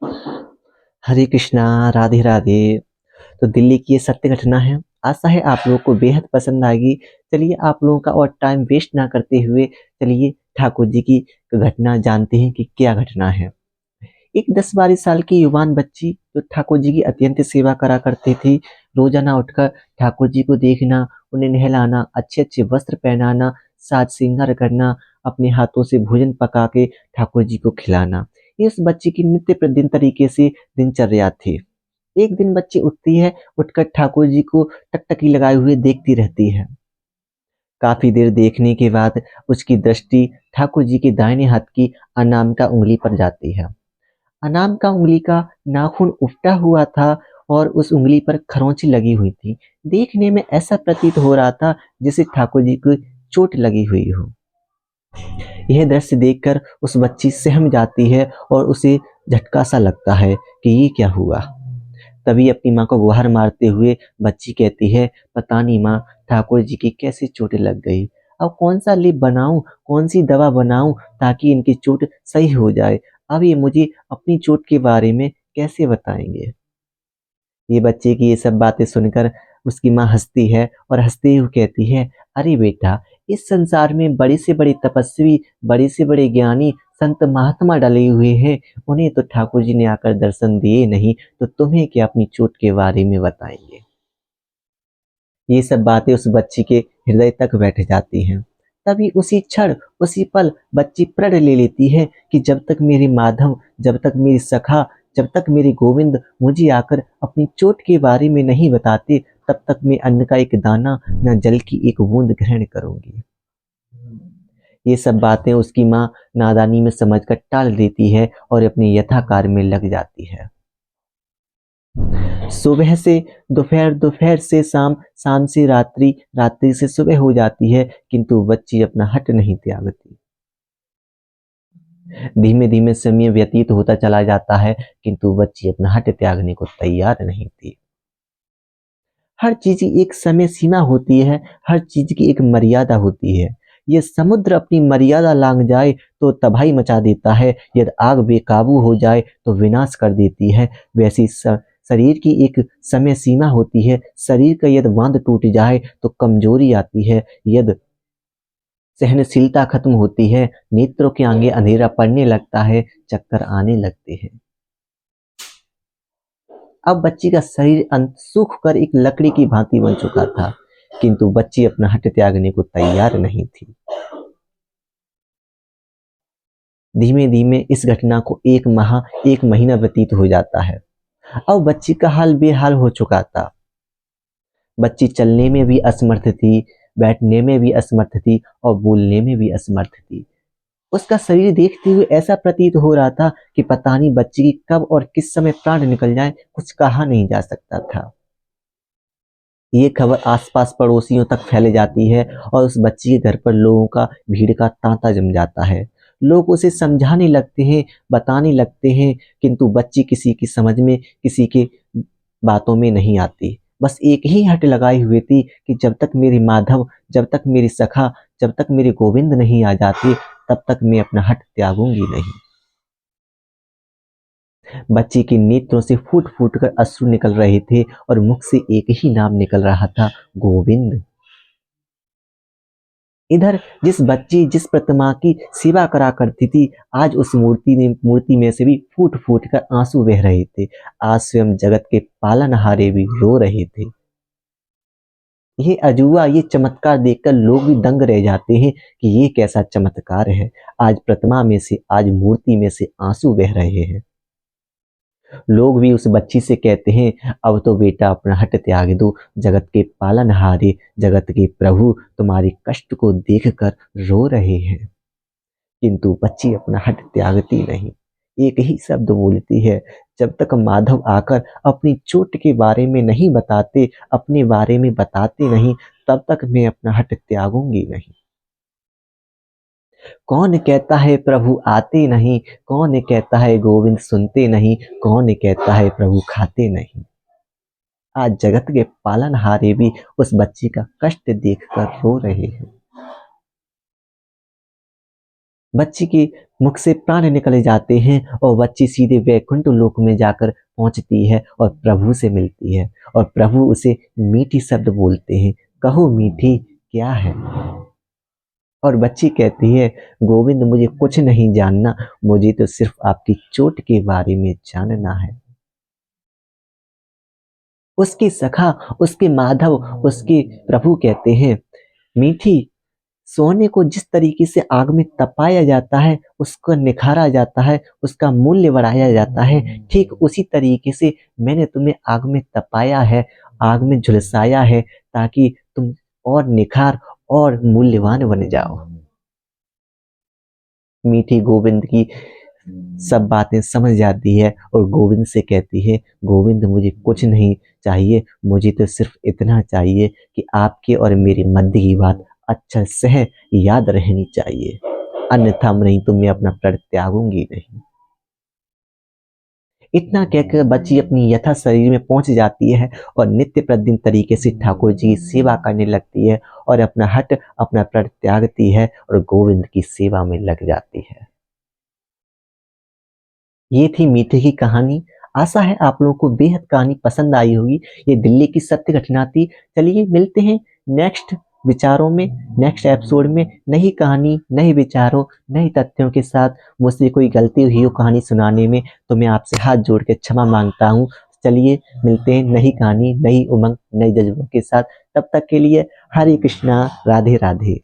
हरे कृष्णा, राधे राधे। तो दिल्ली की ये सत्य घटना है। आशा है आप लोगों को बेहद पसंद आएगी। चलिए आप लोगों का और टाइम वेस्ट ना करते हुए चलिए ठाकुर जी की घटना जानते हैं कि क्या घटना है। एक 10-12 साल की युवान बच्ची जो ठाकुर जी की अत्यंत सेवा करा करती थी। रोजाना उठकर ठाकुर जी को देखना, उन्हें नहलाना, अच्छे अच्छे वस्त्र पहनाना, साज श्रृंगार करना, अपने हाथों से भोजन पका के ठाकुर जी को खिलाना, ये उस बच्ची की नित्य प्रतिदिन तरीके से दिनचर्या थी। एक दिन बच्ची उठती है, उठकर ठाकुर जी को टकटकी लगाए हुए देखती रहती है। काफी देर देखने के बाद उसकी दृष्टि ठाकुर जी के दाहिने हाथ की अनामिका उंगली पर जाती है। अनामिका उंगली का नाखून उल्टा हुआ था और उस उंगली पर खरोंची लगी हुई थी। देखने में ऐसा प्रतीत हो रहा था जैसे ठाकुर जी को चोट लगी हुई हो। यह दृश्य देखकर उस बच्ची सहम जाती है और उसे झटका सा लगता है कि ये क्या हुआ। तभी अपनी माँ को गुहार मारते हुए बच्ची कहती है, पता नहीं माँ, ठाकुर जी की कैसी चोट लग गई। अब कौन सा लेप बनाऊं, कौन सी दवा बनाऊं ताकि इनकी चोट सही हो जाए। अब ये मुझे अपनी चोट के बारे में कैसे बताएंगे। ये बच्चे की ये सब बातें सुनकर उसकी माँ हंसती है और हंसते हुए कहती है, अरे बेटा, इस संसार में बड़े से बड़े तपस्वी, बड़े से बड़े ज्ञानी, संत महात्मा डले हुए हैं। उन्हें तो ठाकुर जी ने आकर दर्शन दिए नहीं, तो तुम्हें क्या अपनी चोट के बारे में बताएंगे। ये सब बातें उस बच्ची के हृदय तक बैठ जाती हैं। तभी उसी क्षण, उसी पल बच्ची प्रण ले लेती है कि जब तक मेरे माधव, जब तक मेरी सखा, जब तक मेरे गोविंद मुझे आकर अपनी चोट के बारे में नहीं बताते, तब तक मैं अन्न का एक दाना, न जल की एक बूंद ग्रहण करूंगी। ये सब बातें उसकी माँ नादानी में समझकर टाल देती है और अपने यथा कार्य में लग जाती है। सुबह से दोपहर, दोपहर से शाम, शाम से रात्रि, रात्रि से सुबह हो जाती है, किंतु बच्ची अपना हट नहीं त्यागती। धीमे धीमे समय व्यतीत होता चला जाता है, किंतु बच्ची अपना हट त्यागने को तैयार नहीं थी। हर चीज की एक समय सीमा होती है, हर चीज की एक मर्यादा होती है। ये समुद्र अपनी मर्यादा लांघ जाए तो तबाही मचा देता है, यदि आग बेकाबू हो जाए तो विनाश कर देती है। वैसी शरीर की एक समय सीमा होती है। शरीर का यदि बांध टूट जाए तो कमजोरी आती है, यदि सहनशीलता खत्म होती है, नेत्रों के आगे अंधेरा पड़ने लगता है, चक्कर आने लगते हैं। अब बच्ची का शरीर सूख कर एक लकड़ी की भांति बन चुका था, किंतु बच्ची अपना हट त्यागने को तैयार नहीं थी। धीमे धीमे इस घटना को एक महीना व्यतीत हो जाता है। अब बच्ची का हाल बेहाल हो चुका था। बच्ची चलने में भी असमर्थ थी, बैठने में भी असमर्थ थी और बोलने में भी असमर्थ थी। उसका शरीर देखते हुए ऐसा प्रतीत हो रहा था कि पता नहीं बच्ची की कब और किस समय प्राण निकल जाए, कुछ कहा नहीं जा सकता था। ये खबर आसपास पड़ोसियों तक फैल जाती है और उस बच्ची के घर पर लोगों का भीड़ का तांता जम जाता है। लोग उसे समझाने लगते हैं, बताने लगते हैं, किंतु बच्ची किसी की समझ में, किसी के बातों में नहीं आती। बस एक ही हट लगाई हुई थी कि जब तक मेरे माधव, जब तक मेरी सखा, जब तक मेरे गोविंद नहीं आ जाते, तब तक मैं अपना हट त्यागूंगी नहीं। बच्ची के नेत्रों से फूट फूट कर अश्रु निकल रहे थे और मुख से एक ही नाम निकल रहा था, गोविंद। इधर जिस बच्ची, जिस प्रतिमा की सेवा करा करती थी, आज उस मूर्ति में से भी फूट फूट कर आंसू बह रहे थे। आज स्वयं जगत के पालनहारे भी रो रहे थे। ये अजूबा, ये चमत्कार देखकर लोग भी दंग रह जाते हैं कि ये कैसा चमत्कार है। आज प्रतिमा में से, आज मूर्ति में से आंसू बह रहे हैं। लोग भी उस बच्ची से कहते हैं, अब तो बेटा अपना हट त्याग दो, जगत के पालनहारे, जगत के प्रभु तुम्हारे कष्ट को देखकर रो रहे हैं। किंतु बच्ची अपना हट त्यागती नहीं। एक ही शब्द बोलती है, जब तक माधव आकर अपनी चोट के बारे में नहीं बताते, अपने बारे में बताते नहीं, तब तक मैं अपना हट त्यागूंगी नहीं। कौन कहता है प्रभु आते नहीं, कौन कहता है गोविंद सुनते नहीं, कौन कहता है प्रभु खाते नहीं। आज जगत के पालनहारे भी उस बच्ची का कष्ट देखकर रो रहे हैं। बच्ची के मुख से प्राण निकले जाते हैं और बच्ची सीधे वैकुंठ लोक में जाकर पहुंचती है और प्रभु से मिलती है और प्रभु उसे मीठी शब्द बोलते हैं, कहो मीठी क्या है। और बच्ची कहती है, गोविंद मुझे कुछ नहीं जानना, मुझे तो सिर्फ आपकी चोट के बारे में जानना है। उसके सखा, उसके माधव, उसके प्रभु कहते हैं, मीठी, सोने को जिस तरीके से आग में तपाया जाता है, उसको निखारा जाता है, उसका मूल्य बढ़ाया जाता है, ठीक उसी तरीके से मैंने तुम्हें आग में तपाया है, आग में झुलसाया है, ताकि तुम और निखार और मूल्यवान बन जाओ। मीठी गोविंद की सब बातें समझ जाती है और गोविंद से कहती है, गोविंद मुझे कुछ नहीं चाहिए, मुझे तो सिर्फ इतना चाहिए कि आपके और मेरे मध्य की बात अच्छा से याद रहनी चाहिए, अन्यथा नहीं तो मैं अपना प्राण त्यागूंगी नहीं। इतना कहकर बच्ची अपनी यथा शरीर में पहुंच जाती है और नित्य प्रतिदिन तरीके से ठाकुर जी की सेवा करने लगती है और अपना हट अपना प्राण त्यागती है और गोविंद की सेवा में लग जाती है। ये थी मीठे की कहानी। आशा है आप लोगों को बेहद कहानी पसंद आई होगी। ये दिल्ली की सत्य घटना थी। चलिए मिलते हैं नेक्स्ट विचारों में, नेक्स्ट एपिसोड में, नई कहानी, नए विचारों, नए तथ्यों के साथ। मुझसे कोई गलती हुई हो कहानी सुनाने में तो मैं आपसे हाथ जोड़ के क्षमा मांगता हूँ। चलिए मिलते हैं नई कहानी, नई उमंग, नए जज्बों के साथ। तब तक के लिए हरे कृष्णा, राधे राधे।